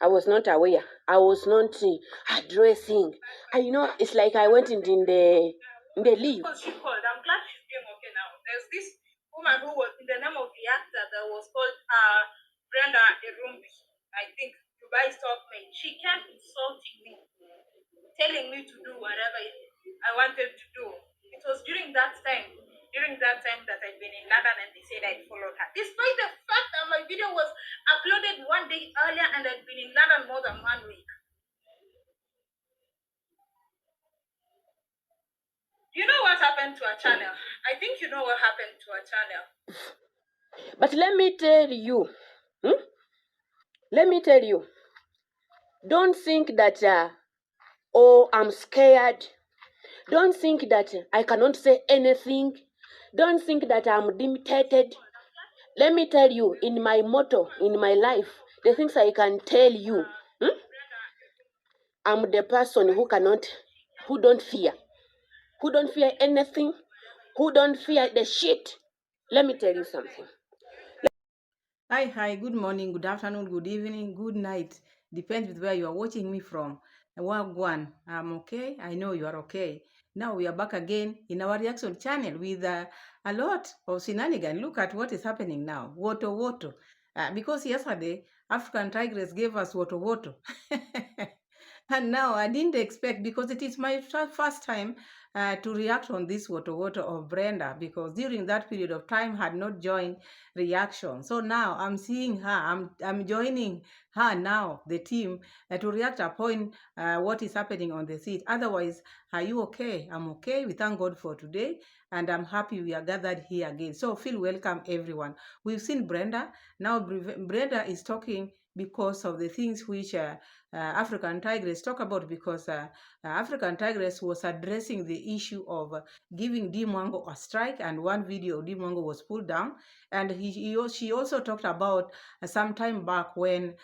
I was not aware. I was not addressing. And it's like I went in the leave. Because she called. I'm glad she's doing okay now. There's this woman who was in the name of the actor that was called Brenda Erumbi. I think Dubai Stockmate. She kept insulting me, telling me to do whatever I wanted to do. It was during that time that I'd been in London and they said I'd followed her. Despite the fact that my video was uploaded one day earlier and I'd been in London more than 1 week. You know what happened to our channel? I think you know what happened to our channel. But let me tell you, don't think that, oh, I'm scared. Don't think that I cannot say anything. Don't think that I'm limited. Let me tell you, in my motto, in my life, the things I can tell you, I'm the person who don't fear anything, who don't fear the shit. Let me tell you something. Hi, good morning, good afternoon, good evening, good night. Depends with where you are watching me from. Wagwan, I'm okay. I know you are okay. Now we are back again in our reaction channel with a lot of shenanigans. Look at what is happening now. Woto. Because yesterday, African Tigress gave us woto. And now I didn't expect, because it is my first time to react on this woto of Brenda, because during that period of time had not joined reaction. So now I'm seeing her, I'm joining her now, the team, to react upon what is happening on the seat. Otherwise, are you okay? I'm okay. We thank God for today, and I'm happy we are gathered here again. So feel welcome, everyone. We've seen Brenda. Now Brenda is talking because of the things which African Tigress talk about, because African Tigress was addressing the issue of giving D. Mwango a strike, and one video of D. Mwango was pulled down. And she also talked about some time back when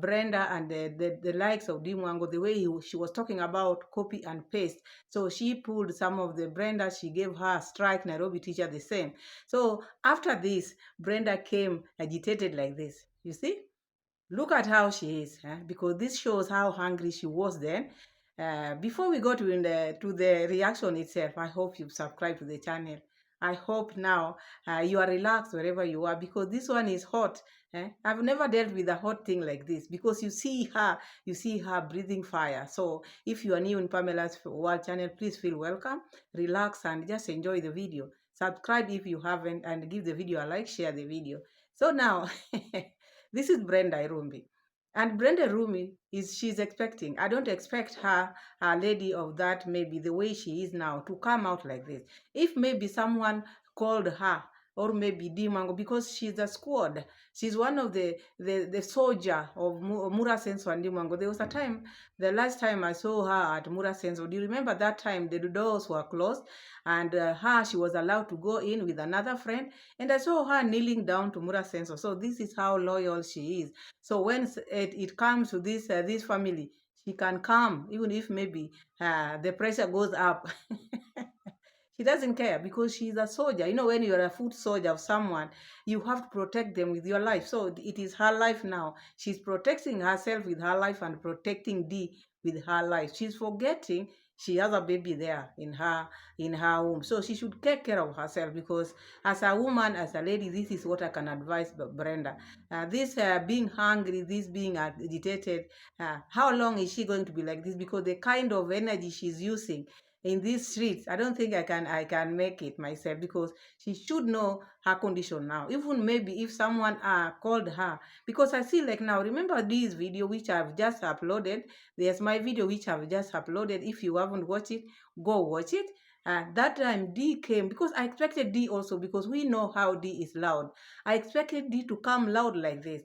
Brenda and the likes of D. Mwango, the way she was talking about copy and paste. So she pulled some of the Brenda, she gave her a strike, Nairobi teacher the same. So after this, Brenda came agitated like this. You see? Look at how she is, because this shows how hungry she was then. Before we go to the reaction itself, I hope you've subscribed to the channel. I hope now you are relaxed wherever you are, because this one is hot. I've never dealt with a hot thing like this, because you see her breathing fire. So if you are new in Pamela's World channel, please feel welcome, relax, and just enjoy the video. Subscribe if you haven't, and give the video a like, share the video. So now, this is Brenda Erumbi. And Brenda Erumbi she's expecting. I don't expect her, a lady of that, maybe the way she is now, to come out like this. If maybe someone called her, or maybe D. Mwango, because she's a squad. She's one of the soldier of Mura Senso and D. Mwango. There was a time, the last time I saw her at Mura Senso, do you remember that time the doors were closed, and she was allowed to go in with another friend, and I saw her kneeling down to Mura Senso. So this is how loyal she is. So when it comes to this family, she can come, even if maybe the pressure goes up. She doesn't care, because she's a soldier. You know, when you're a foot soldier of someone, you have to protect them with your life. So it is her life now. She's protecting herself with her life and protecting D with her life. She's forgetting she has a baby there in her womb. So she should take care of herself, because as a woman, as a lady, this is what I can advise Brenda. This being hungry, this being agitated, how long is she going to be like this? Because the kind of energy she's using in these streets, I don't think I can make it myself, because she should know her condition now. Even maybe if someone called her, because I see, like, now, remember this video which I've just uploaded? There's my video which I've just uploaded. If you haven't watched it, go watch it. That time D came, because I expected D also, because we know how D is loud. I expected D to come loud like this.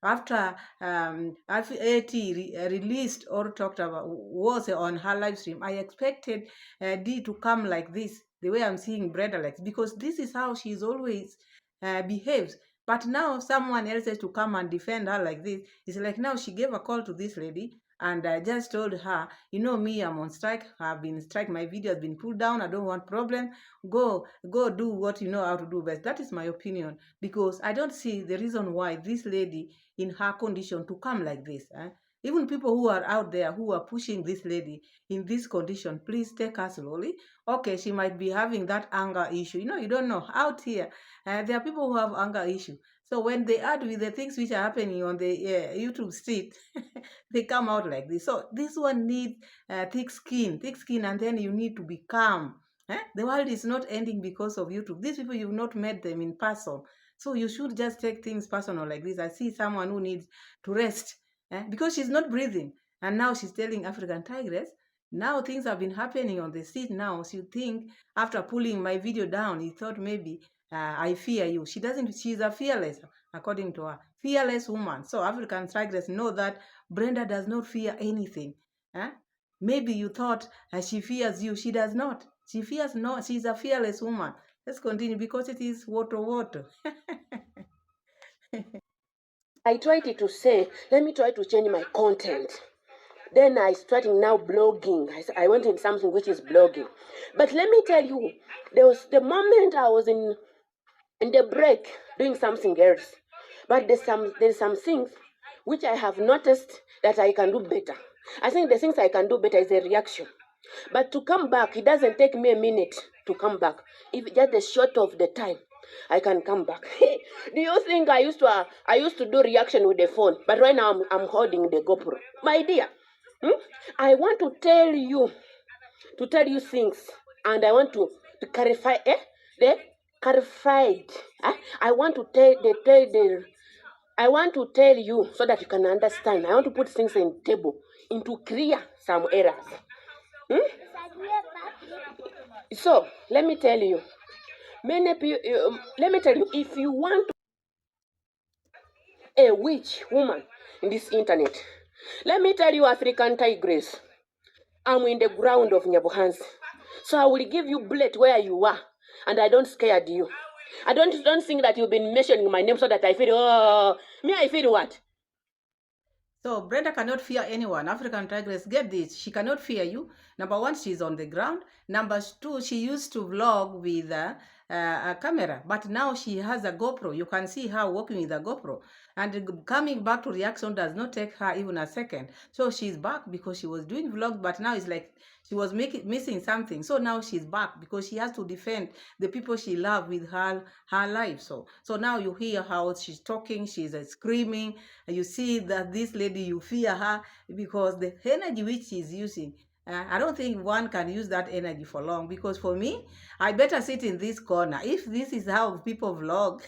After AT released or talked about, was on her live stream, I expected D to come like this, the way I'm seeing Brenda, like, because this is how she's always behaves. But now someone else has to come and defend her like this. It's like now she gave a call to this lady, And I just told her, you know me, I'm on strike. I've been strike. My video has been pulled down. I don't want problem. Go do what you know how to do best. That is my opinion, because I don't see the reason why this lady in her condition to come like this. Even people who are out there who are pushing this lady in this condition, please take her slowly. Okay, she might be having that anger issue. You don't know. Out here, there are people who have anger issue. So when they add with the things which are happening on the YouTube street, they come out like this. So this one needs thick skin, and then you need to be calm. The world is not ending because of YouTube. These people, you've not met them in person. So you should just take things personal like this. I see someone who needs to rest because she's not breathing. And now she's telling African tigress, now things have been happening on the street now. So you think after pulling my video down, he thought maybe I fear you. She doesn't, she's a fearless, according to her, fearless woman. So African tigress know that Brenda does not fear anything. Maybe you thought she fears you. She does not. She fears no. She's a fearless woman. Let's continue because it is water. I tried to say, let me try to change my content. Then I started now blogging. I went in something which is blogging. But let me tell you, there was the moment I was in the break doing something else. But there's some things which I have noticed that I can do better. I think the things I can do better is a reaction. But to come back, it doesn't take me a minute to come back. If just the short of the time, I can come back. Do you think I used to do reaction with the phone, but right now I'm holding the GoPro, my dear? I want to tell you things, and I want to clarify. The clarified. I want to I want to tell you so that you can understand. I want to put things in table into clear some errors. So let me tell you, many people. Let me tell you, if you want a witch woman in this internet, let me tell you, African tigress, I'm in the ground of Nyabuhansi. So I will give you bullet where you are, and I don't scared you. I don't think that you've been mentioning my name so that I feel, I feel what? So Brenda cannot fear anyone. African tigress, get this. She cannot fear you. Number one, she's on the ground. Number two, she used to vlog with a camera, but now she has a GoPro. You can see her walking with a GoPro. And coming back to reaction does not take her even a second. So she's back because she was doing vlogs, but now it's like she was missing something. So now she's back because she has to defend the people she loves with her life. So now you hear how she's talking, she's screaming. You see that this lady, you fear her because the energy which she's using, I don't think one can use that energy for long, because for me, I better sit in this corner. If this is how people vlog,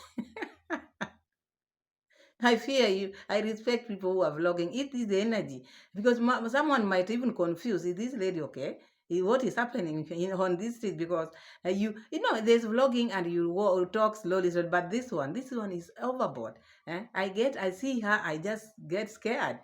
I fear you. I respect people who are vlogging. It is the energy. Because someone might even confuse, is this lady okay? What is happening on this street? Because there's vlogging and you talk slowly, but this one is overboard. I see her, I just get scared.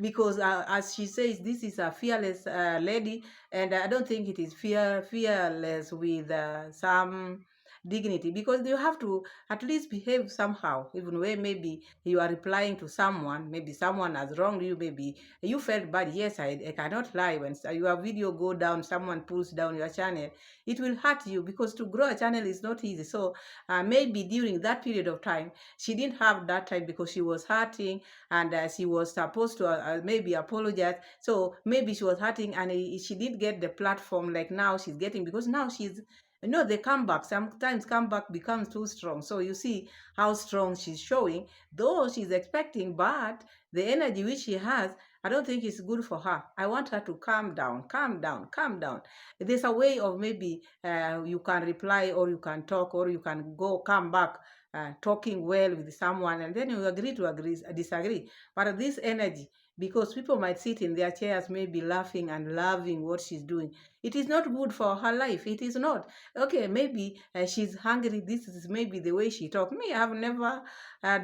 Because as she says, this is a fearless lady, and I don't think it is fearless with some dignity, because you have to at least behave somehow, even when maybe you are replying to someone, maybe someone has wronged you, maybe you felt bad. Yes, I cannot lie. When your video go down, someone pulls down your channel, it will hurt you, because to grow a channel is not easy. So maybe during that period of time, she didn't have that time because she was hurting, and she was supposed to maybe apologize. So maybe she was hurting, and she didn't get the platform like now she's getting, because now she's the comeback, sometimes comeback becomes too strong. So you see how strong she's showing, though she's expecting, but the energy which she has, I don't think it's good for her. I want her to calm down. There's a way of maybe you can reply, or you can talk, or you can come back talking well with someone, and then you agree to disagree. But this energy, because people might sit in their chairs maybe laughing and loving what she's doing, it is not good for her life. It is not. Okay, maybe she's hungry. This is maybe the way she talks. Me, I have never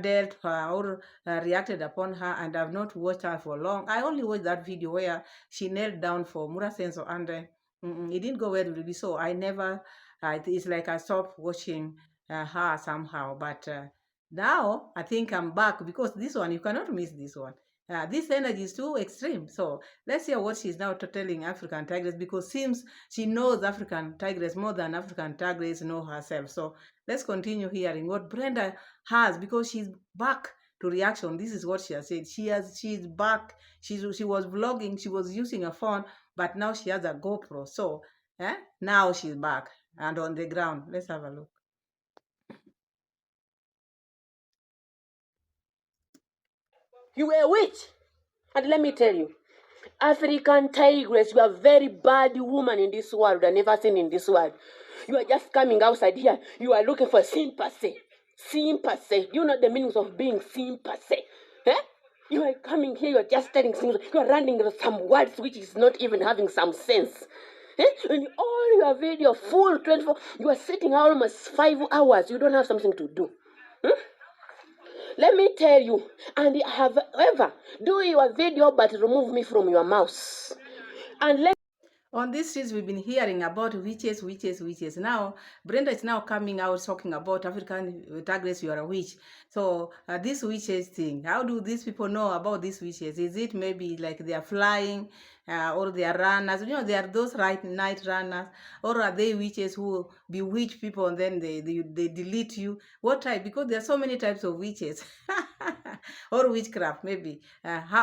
dealt her or reacted upon her, and I've not watched her for long. I only watched that video where she knelt down for Murasenso, and it didn't go well with me. So I never, it's like I stopped watching her somehow. But now I think I'm back, because this one, you cannot miss this one. This energy is too extreme. So let's hear what she's now telling African Tigress, because seems she knows African Tigress more than African Tigress know herself. So let's continue hearing what Brenda has, because she's back to reaction. This is what she has said. She's back. She was vlogging. She was using a phone, but now she has a GoPro. So now she's back and on the ground. Let's have a look. You were a witch. And let me tell you, African tigress, you are a very bad woman in this world. I never seen in this world. You are just coming outside here. You are looking for sympathy. Sympathy. You know the meanings of being sympathy. Eh? You are coming here, you are just telling things. You are running with some words which is not even having some sense. Eh? And all your video full 24, you are sitting almost 5 hours. You don't have something to do. Let me tell you, and have ever do your video but remove me from your mouse. And let On these streets, we've been hearing about witches, witches, witches. Now, Brenda is now coming out talking about African Tigress, you are a witch. So, this witches thing, how do these people know about these witches? Is it maybe like they are flying or they are runners? You know, they are those night runners. Or are they witches who bewitch people and then they delete you? What type? Because there are so many types of witches. Or witchcraft, maybe.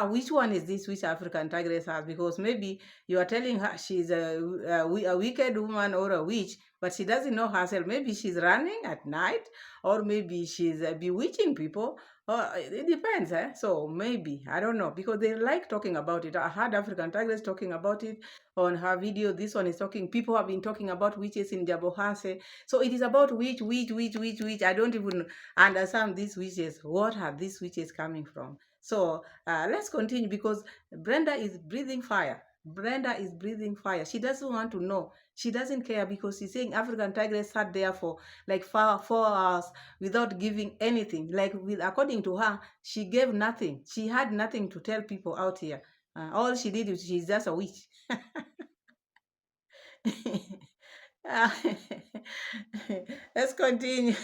Which one is this which African Tigress has? Because maybe you are telling her she's a wicked woman or a witch, but she doesn't know herself. Maybe she's running at night, or maybe she's bewitching people. It depends. So maybe, I don't know, because they like talking about it. I heard African Tigress talking about it on her video. This one is talking. People have been talking about witches in Jabohase. So it is about witch. I don't even understand these witches. What are these witches coming from? So let's continue, because Brenda is breathing fire. Brenda is breathing fire. She doesn't want to know. She doesn't care, because she's saying African Tigress sat there for like 4 hours without giving anything. Like, according to her, she gave nothing. She had nothing to tell people out here. All she did is she's just a witch. Let's continue.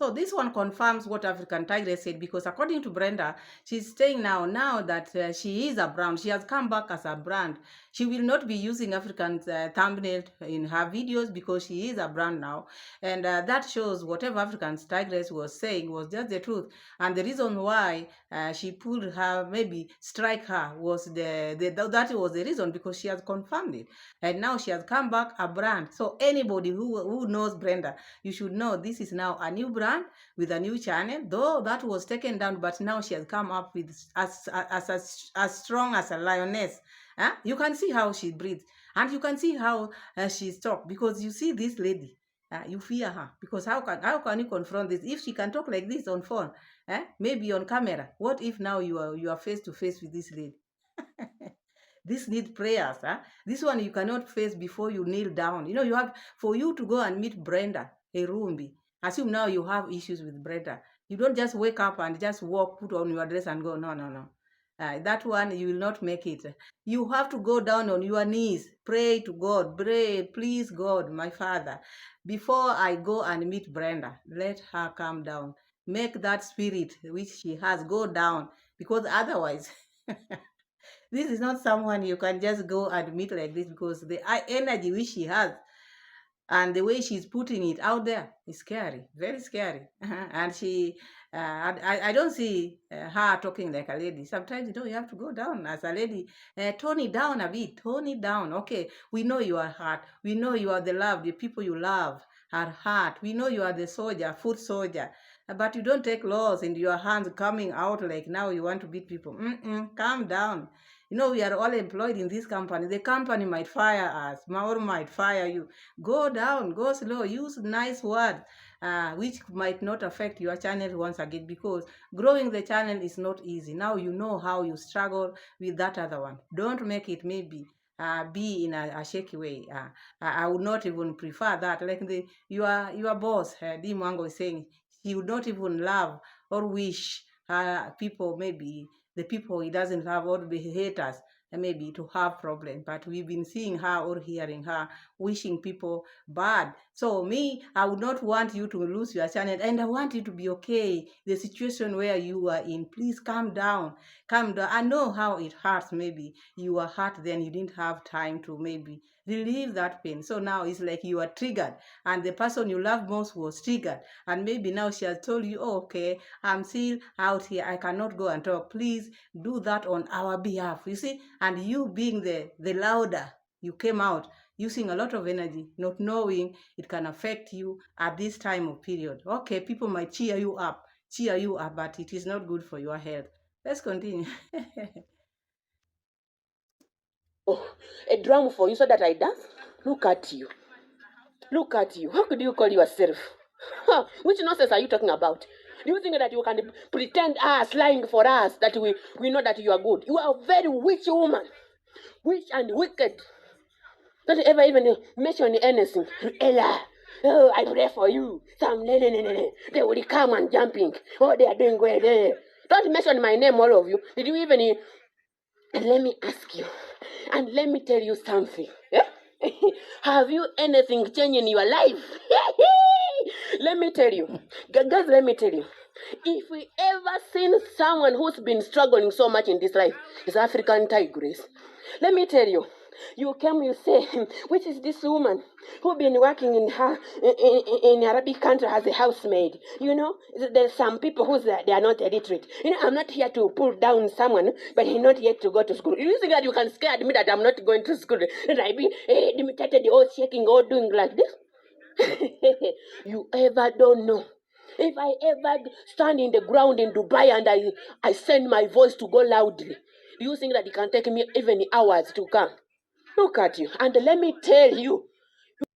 So this one confirms what African Tigress said, because according to Brenda, she's saying now that she is a brand. She has come back as a brand. She will not be using African thumbnail in her videos, because she is a brand now. And that shows whatever African Tigress was saying was just the truth. And the reason why she pulled her, maybe strike her, was that was the reason, because she has confirmed it. And now she has come back a brand. So anybody who knows Brenda, you should know this is now a new brand with a new channel, though that was taken down, but now she has come up with as strong as a lioness. You can see how she breathes, and you can see how she's talked, because you see this lady, you fear her, because how can you confront this if she can talk like this on phone, maybe on camera? What if now you are face to face with this lady? This needs prayers. This one you cannot face before you kneel down. You know, you have, for you to go and meet Brenda erumbi, assume now you have issues with Brenda. You don't just wake up and just walk, put on your dress and go. No. That one you will not make it. You have to go down on your knees, pray to God, pray, please God, my Father, before I go and meet Brenda, let her come down. Make that spirit which she has go down, because otherwise this is not someone you can just go and meet like this, because the energy which she has and the way she's putting it out there is scary, very scary. And I don't see her talking like a lady. Sometimes, you have to go down as a lady. Tone it down a bit, tone it down. Okay, we know you are hurt. We know you are the love, the people you love are hurt. We know you are the soldier, foot soldier. But you don't take laws in your hands coming out like now you want to beat people. Calm down. We are all employed in this company. The company might fire us, or might fire you. Go down, go slow, use nice words, which might not affect your channel once again, because growing the channel is not easy. Now you know how you struggle with that other one. Don't make it maybe be in a shaky way. I would not even prefer that. Like your boss, D. Mwango, is saying, he would not even love or wish people maybe the people he doesn't have, or the haters, and maybe to have problem. But we've been seeing her or hearing her wishing people bad. So me, I would not want you to lose your channel, and I want you to be okay. The situation where you are in, please calm down. Calm down. I know how it hurts. Maybe you were hurt then, you didn't have time to maybe relieve that pain. So now it's like you are triggered, and the person you love most was triggered, and maybe now she has told you, oh, okay, I'm still out here, I cannot go and talk, please do that on our behalf. You see, and you being the louder, you came out using a lot of energy, not knowing it can affect you at this time of period. Okay, people might cheer you up, but it is not good for your health. Let's continue. Oh, a drum for you so that I dance? Look at you. Look at you. How could you call yourself? Huh, which nonsense are you talking about? Do you think that you can pretend us, lying for us, that we know that you are good? You are a very witch woman. Witch and wicked. Don't ever even mention anything. Ella, oh, I pray for you. Some they will come and jumping. Oh, they are doing well there. Don't mention my name, all of you. Did you even... And let me ask you, and let me tell you something. Have you anything changed in your life? Let me tell you. Guys, let me tell you. If we ever seen someone who's been struggling so much in this life, is African tigress. Let me tell you. You came, you say, which is this woman who been working in her in Arabic country as a housemaid? You know, there's some people who they are not illiterate. You know, I'm not here to pull down someone, but he not yet to go to school. You think that you can scare me that I'm not going to school? And I be imitated, all shaking, all doing like this? You ever don't know. If I ever stand in the ground in Dubai and I send my voice to go loudly, do you think that it can take me even hours to come? Look at you. And let me tell you.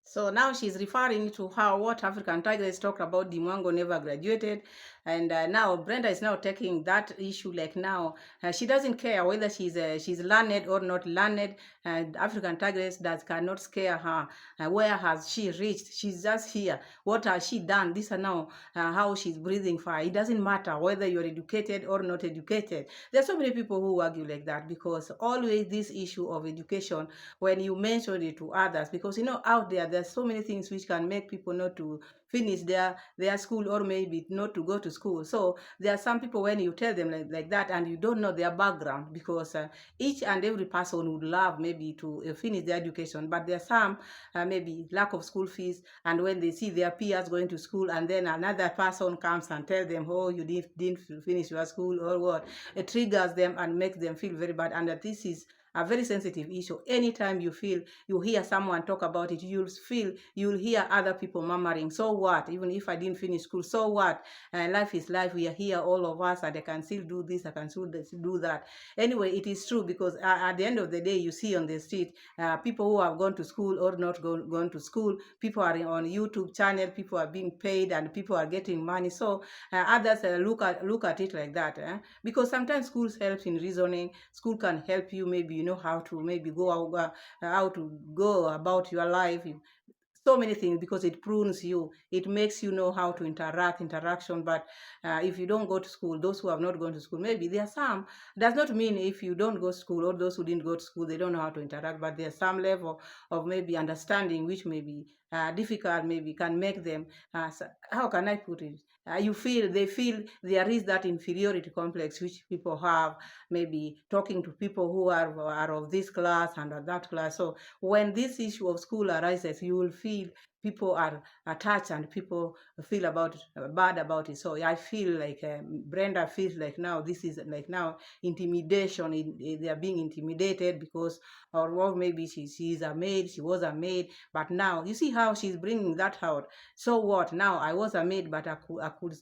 So now she's referring to how what African Tigress talked about, the Mwango never graduated. And now Brenda is now taking that issue like now. She doesn't care whether she's learned or not learned. African Tigress that cannot scare her. Where has she reached? She's just here. What has she done? These are now how she's breathing fire. It doesn't matter whether you're educated or not educated. There's so many people who argue like that, because always this issue of education, when you mention it to others, because you know out there's so many things which can make people not to finish their school, or maybe not to go to school. So there are some people, when you tell them like that, and you don't know their background, because each and every person would love maybe to finish their education, but there are some maybe lack of school fees, and when they see their peers going to school, and then another person comes and tell them, oh, you didn't finish your school or what, it triggers them and makes them feel very bad. And that this is a very sensitive issue. Anytime you hear someone talk about it, you'll hear other people murmuring, so what, even if I didn't finish school, so what, life is life, we are here, all of us, and I can still do this, I can still do that. Anyway, it is true, because at the end of the day, you see on the street people who have gone to school or not gone to school, people are on YouTube channel, people are being paid, and people are getting money. So others look at it like that, because sometimes schools helps in reasoning. School can help you, maybe you know how to maybe go out, how to go about your life, so many things, because it prunes you, it makes you know how to interaction. But if you don't go to school, those who have not gone to school, maybe there are some, does not mean if you don't go to school, or those who didn't go to school, they don't know how to interact, but there's some level of maybe understanding which may be difficult, maybe can make them how can I put it, they feel there is that inferiority complex which people have, maybe talking to people who are of this class and of that class. So when this issue of school arises, you will feel people are attached, and people feel bad about it. So I feel like Brenda feels like now this is like now intimidation. They are being intimidated because, or maybe she is a maid, she was a maid, but now you see how she's bringing that out. So what? Now I was a maid, but I could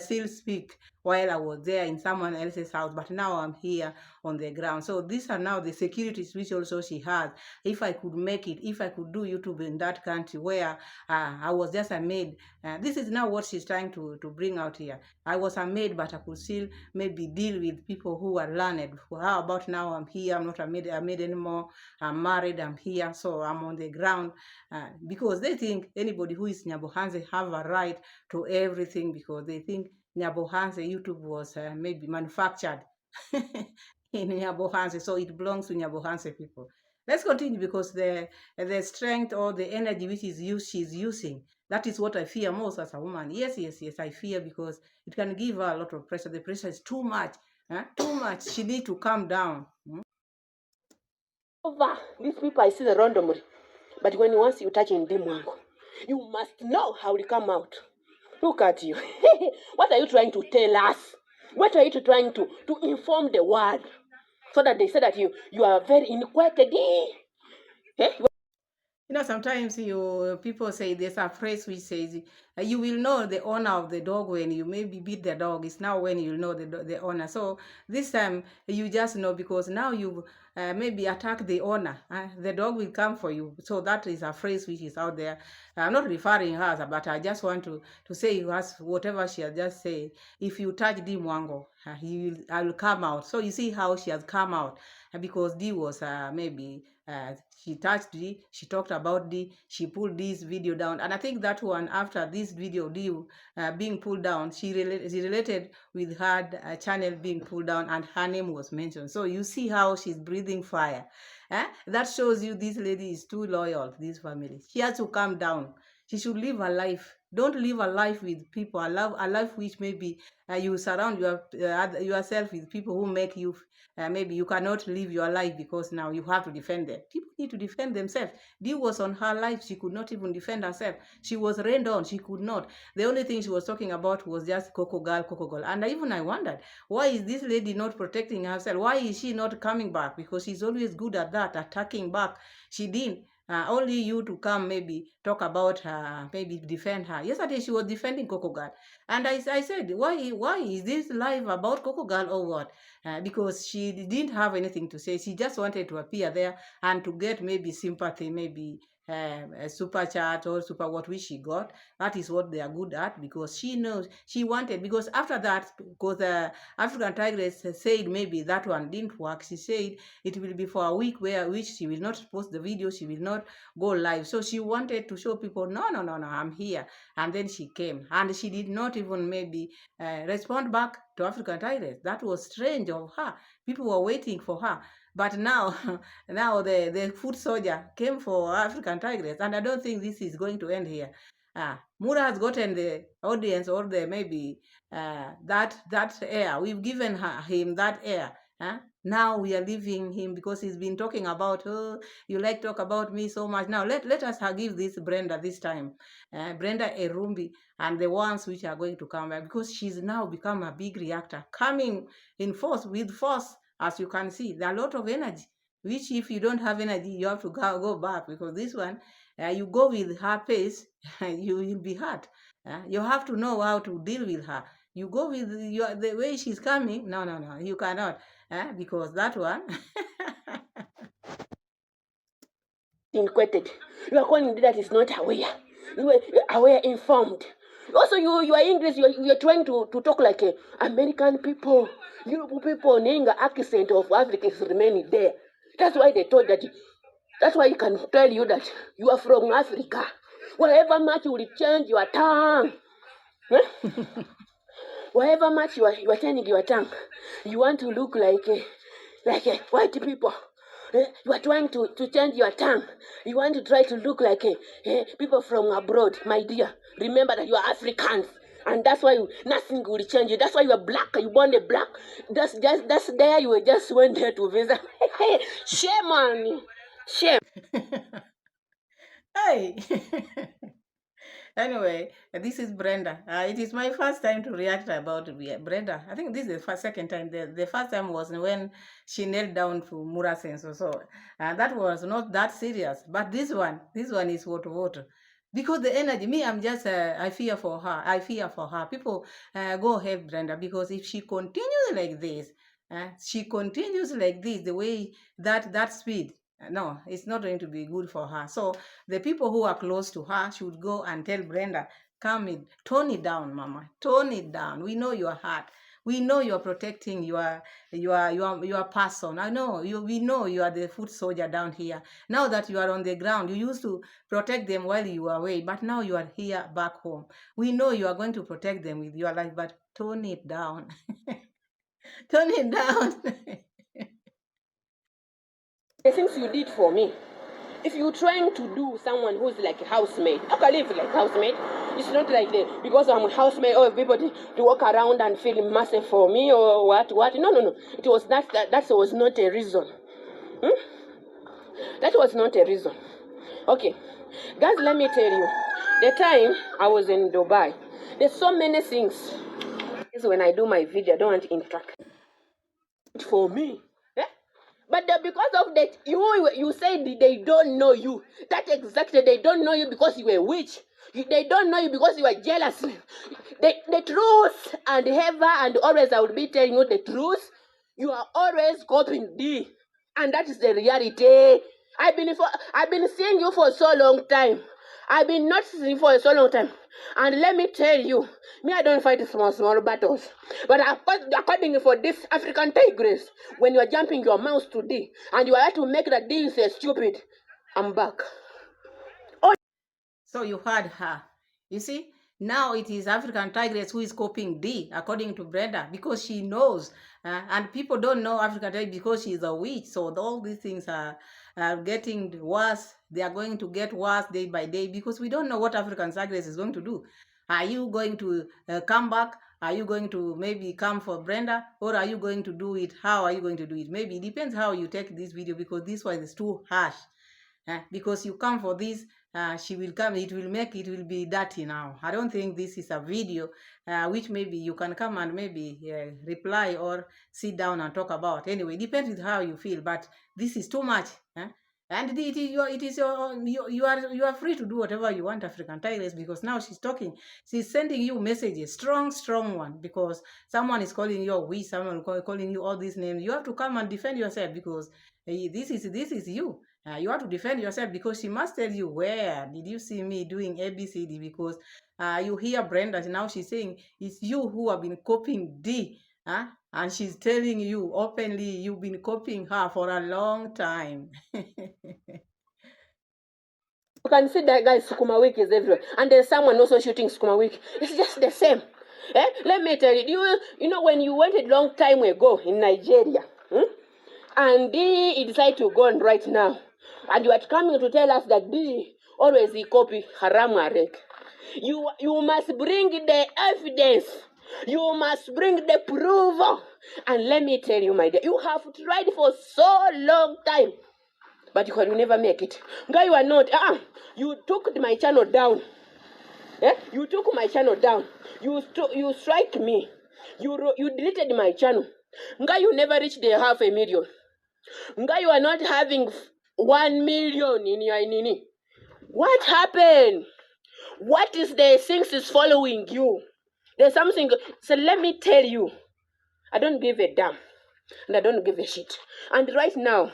still speak while I was there in someone else's house, but now I'm here on the ground. So these are now the securities which also she has. If I could make it, if I could do YouTube in that country where I was just a maid, this is now what she's trying to bring out here. I was a maid, but I could still maybe deal with people who are learned. How about now I'm here, I'm not a maid anymore, I'm married, I'm here, so I'm on the ground, because they think anybody who is Nyabohanse have a right to everything, because they think Nyabohanse YouTube was maybe manufactured. in Nyabohanse. So it belongs to Nyabohanse people. Let's continue because the strength or the energy which is used, she's using, that is what I fear most as a woman. Yes, yes, yes, I fear because it can give her a lot of pressure. The pressure is too much. Too much. She need to calm down. Over these people, I see the randomly. But when once you touch in Mwango, you must know how it come out. Look at you. What are you trying to tell us? What are you trying to inform the world? So that they say that you are very inquired. Eh? Sometimes people say there's a phrase which says you will know the owner of the dog when you maybe beat the dog. It's now when you know the owner. So this time you just know because now you maybe attack the owner. The dog will come for you. So that is a phrase which is out there. I'm not referring her, but I just want to say whatever she has just said. If you touch D Mwango, I will come out. So you see how she has come out because D was maybe. She touched D, she talked about D, she pulled this video down. And I think that one, after this video D being pulled down, she related with her channel being pulled down and her name was mentioned. So you see how she's breathing fire. That shows you this lady is too loyal to this family. She has to calm down. She should live her life. Don't live a life with people. A life which maybe you surround yourself with people who make you maybe you cannot live your life because now you have to defend them. People need to defend themselves. Dee was on her life. She could not even defend herself. She was rained on. She could not. The only thing she was talking about was just Coco girl, Coco girl. And I wondered, why is this lady not protecting herself? Why is she not coming back? Because she's always good at that, attacking back. She didn't. Only you to come maybe talk about her, maybe defend her. Yesterday she was defending Coco girl. And I said, why is this live about Coco girl or what? Because she didn't have anything to say. She just wanted to appear there and to get maybe sympathy, maybe a super chat or super what which she got. That is what they are good at because she knows she wanted. Because after that, because African Tigress said maybe that one didn't work. She said it will be for a week which she will not post the video. She will not go live. So she wanted to show people, no, I'm here. And then she came and she did not even maybe respond back to African Tigress. That was strange of her. People were waiting for her. But now, now the foot soldier came for African Tigress, and I don't think this is going to end here. Mura has gotten the audience or the maybe that air. We've given him that air. Now we are leaving him because he's been talking about, oh, you like talk about me so much. Now let us give this Brenda this time. Brenda Erumbi and the ones which are going to come back because she's now become a big reactor coming in force with force. As you can see, there are a lot of energy, which if you don't have energy, you have to go back because this one, you go with her pace, you will be hurt. You have to know how to deal with her. You go with the way she's coming. No, you cannot. Because that one. Inquired. You are calling that is not aware. You are aware, informed. Also, you are English. You are trying to talk like American people. You people, knowing the accent of Africa is remaining there. That's why they told that. That's why you can tell you that you are from Africa. Whatever much you will change your tongue. Whatever much you are changing your tongue, you want to look like white people. You are trying to change your tongue. You want to try to look like people from abroad. My dear, remember that you are Africans. And that's why nothing will change you. That's why you are black. You born a black. That's there. You just went there to visit. Shame on you. Shame. Hey. Anyway, this is Brenda. It is my first time to react about Brenda. I think this is the second time. The first time was when she knelt down to Mura Senso. So that was not that serious. But this one is what. Because the energy, me, I'm just, I fear for her. I fear for her. People go ahead, Brenda, because if she continues like this, the way that speed, no, it's not going to be good for her. So the people who are close to her should go and tell Brenda, come in, tone it down, mama, tone it down. We know your heart. We know you're protecting your person. I know we know you are the foot soldier down here. Now that you are on the ground, you used to protect them while you were away, but now you are here back home. We know you are going to protect them with your life, but tone it down. Turn it down. The things you did for me. If you're trying to do someone who's like a housemaid, I can live like housemaid. It's not like because I'm a housemaid, or everybody to walk around and feel massive for me or what. No. It was that was not a reason. That was not a reason. Okay, guys, let me tell you. The time I was in Dubai, there's so many things. This is when I do my video, I don't want to interact for me. Eh? But because of that, you said they don't know you. That exactly, they don't know you because you were a witch. They don't know you because you are jealous. The truth, and ever and always I will be telling you the truth. You are always copying D, and that is the reality. I've been seeing you for so long time. I've been noticing you for so long time. And let me tell you, me, I don't fight small battles. But according for this African tigress, when you are jumping your mouth to D and you are to make that D say stupid, I'm back. So you heard her. You see, now it is African tigress who is copying D, according to Brenda, because she knows. And people don't know African tigress because she's a witch. So all these things are getting worse. They are going to get worse day by day because we don't know what African tigress is going to do. Are you going to come back? Are you going to maybe come for Brenda? Or are you going to do it? How are you going to do it? Maybe it depends how you take this video because this one is too harsh. Because you come for this, she will come, it will be dirty now. I don't think this is a video which maybe you can come and maybe reply or sit down and talk about. Anyway, depends with how you feel, but this is too much. And you are free to do whatever you want, African tigress, because now she's talking, she's sending you messages, strong one, because someone is calling you a witch, someone calling you all these names. You have to come and defend yourself because this is you. You have to defend yourself because she must tell you, where did you see me doing ABCD? Because you hear Brenda now, she's saying it's you who have been copying D. And she's telling you openly you've been copying her for a long time. You can see that guy Sukuma Wiki is everywhere. And there's someone also shooting Sukuma Wiki. It's just the same. Let me tell you, you know when you went a long time ago in Nigeria, and he decided to go on right now, and you are coming to tell us that D always he copy Haramu Arek. You must bring the evidence. You must bring the proof. And let me tell you, my dear, you have tried for so long time, but you can never make it. Guy, you are not. You took my channel down. You took my channel down. You strike me. You deleted my channel. Guy, you never reached the 500,000. Guy, you are not having 1 million in your nini. What happened? What is the things is following you? There's something. So let me tell you, I don't give a damn, and I don't give a shit. And right now,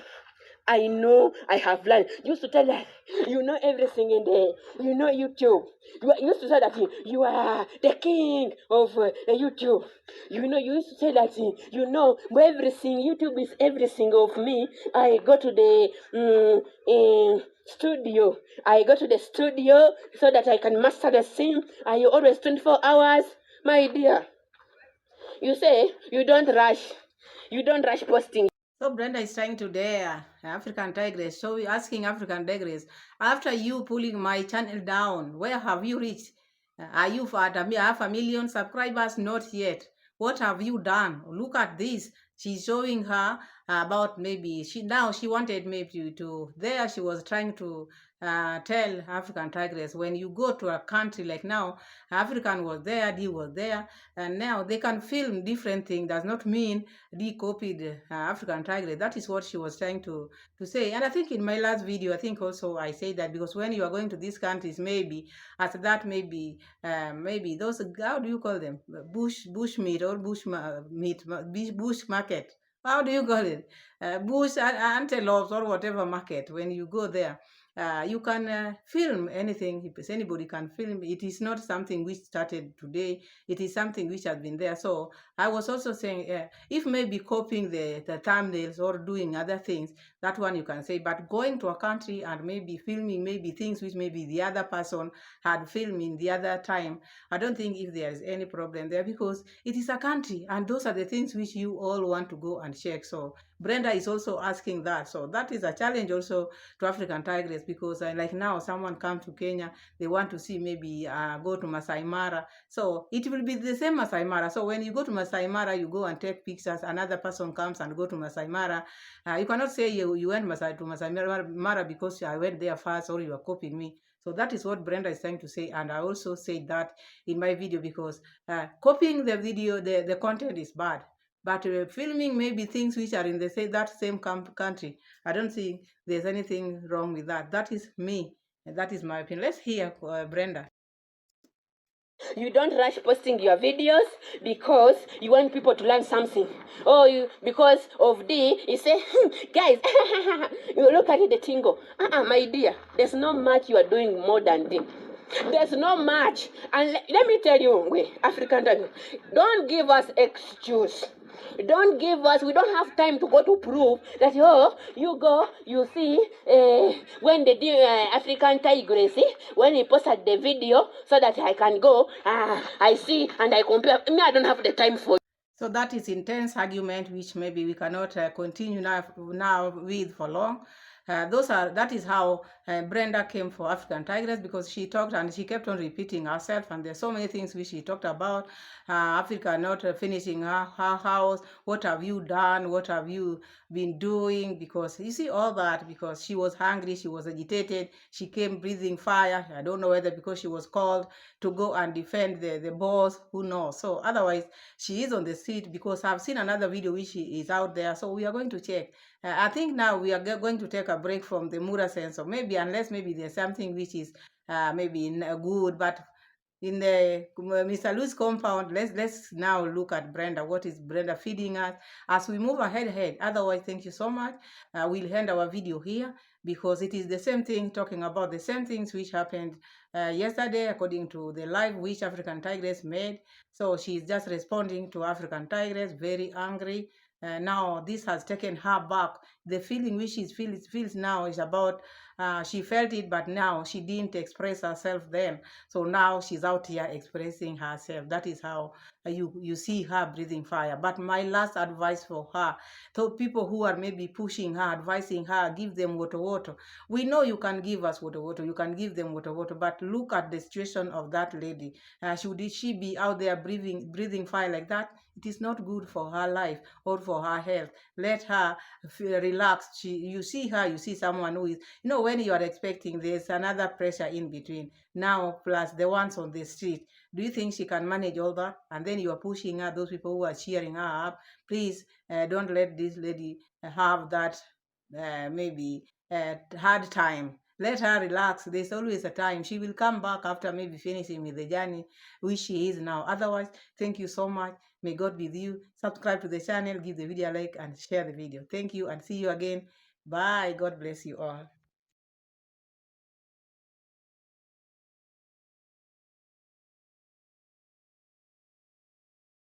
I know I have learned. You used to tell that you know everything in there. You know YouTube. You used to say that you are the king of YouTube. You know, you used to say that you know everything. YouTube is everything of me. I go to the studio. I go to the studio so that I can master the scene. Are you always 24 hours? My dear, you say you don't rush. You don't rush posting. So Brenda is trying to dare African tigress. So we're asking African tigress, after you pulling my channel down, where have you reached? Are you at 500,000 subscribers? Not yet. What have you done? Look at this. She's showing her about maybe she wanted maybe to there. She was trying to tell African tigress, when you go to a country like now, African was there, D was there, and now they can film different things. Does not mean D copied African tigress. That is what she was trying to say. And I think in my last video, I think also I say that because when you are going to these countries, maybe after that, maybe those, how do you call them, bush meat or bush market, how do you call it, bush antelopes or whatever market, when you go there, You can film anything. If anybody can film, it is not something which started today. It is something which has been there. So I was also saying, if maybe copying the thumbnails or doing other things, that one you can say. But going to a country and maybe filming maybe things which maybe the other person had filmed in the other time, I don't think if there is any problem there, because it is a country and those are the things which you all want to go and check. So Brenda is also asking that. So that is a challenge also to African tigress, because like now someone come to Kenya, they want to see maybe go to Masai Mara. So it will be the same Masai Mara. So when you go to Masai Mara, you go and take pictures, another person comes and go to Masai Mara. You cannot say you went to Masai Mara because I went there first or you are copying me. So that is what Brenda is trying to say. And I also said that in my video, because copying the video, the content is bad. But filming maybe things which are in that same country, I don't think there's anything wrong with that. That is me. And that is my opinion. Let's hear Brenda. You don't rush posting your videos because you want people to learn something. Oh, because of you say, guys, you look at it, the tingle. My dear, there's not much you are doing more than this. There's no much. And let me tell you, African, don't give us excuse. Don't give us, we don't have time to go to prove that, you go, you see, when the African tigress, when he posted the video so that I can go, I see and I compare. Me, I don't have the time for. So that is intense argument, which maybe we cannot continue now with for long. That is how Brenda came for African tigress, because she talked and she kept on repeating herself, and there's so many things which she talked about. Africa not finishing her house. What have you done? What have you been doing? Because you see all that, because she was hungry, she was agitated, she came breathing fire. I don't know whether because she was called to go and defend the boss, who knows. So otherwise she is on the street, because I've seen another video which she is out there. So we are going to check. I think now we are going to take a break from the Mura sense, or maybe unless maybe there's something which is maybe good, but in the Mr. Lou's compound, let's now look at Brenda. What is Brenda feeding us as we move ahead? Otherwise, thank you so much. We'll end our video here, because it is the same thing, talking about the same things which happened yesterday, according to the live which African tigress made. So she's just responding to African tigress, very angry. Now this has taken her back. The feeling which she feels now is about, she felt it, but now she didn't express herself then. So now she's out here expressing herself. That is how you see her breathing fire. But my last advice for her, to people who are maybe pushing her, advising her, give them water. We know you can give us water. You can give them water. But look at the situation of that lady. Should she be out there breathing fire like that? It is not good for her life or for her health. Let her relax. You see her, you see someone who is, when you are expecting, there's another pressure in between. Now, plus the ones on the street. Do you think she can manage all that? And then you are pushing her, those people who are cheering her up. Please don't let this lady have that maybe hard time. Let her relax. There's always a time. She will come back after maybe finishing with the journey which she is now. Otherwise, thank you so much. May God be with you. Subscribe to the channel, give the video a like, and share the video. Thank you, and see you again. Bye. God bless you all.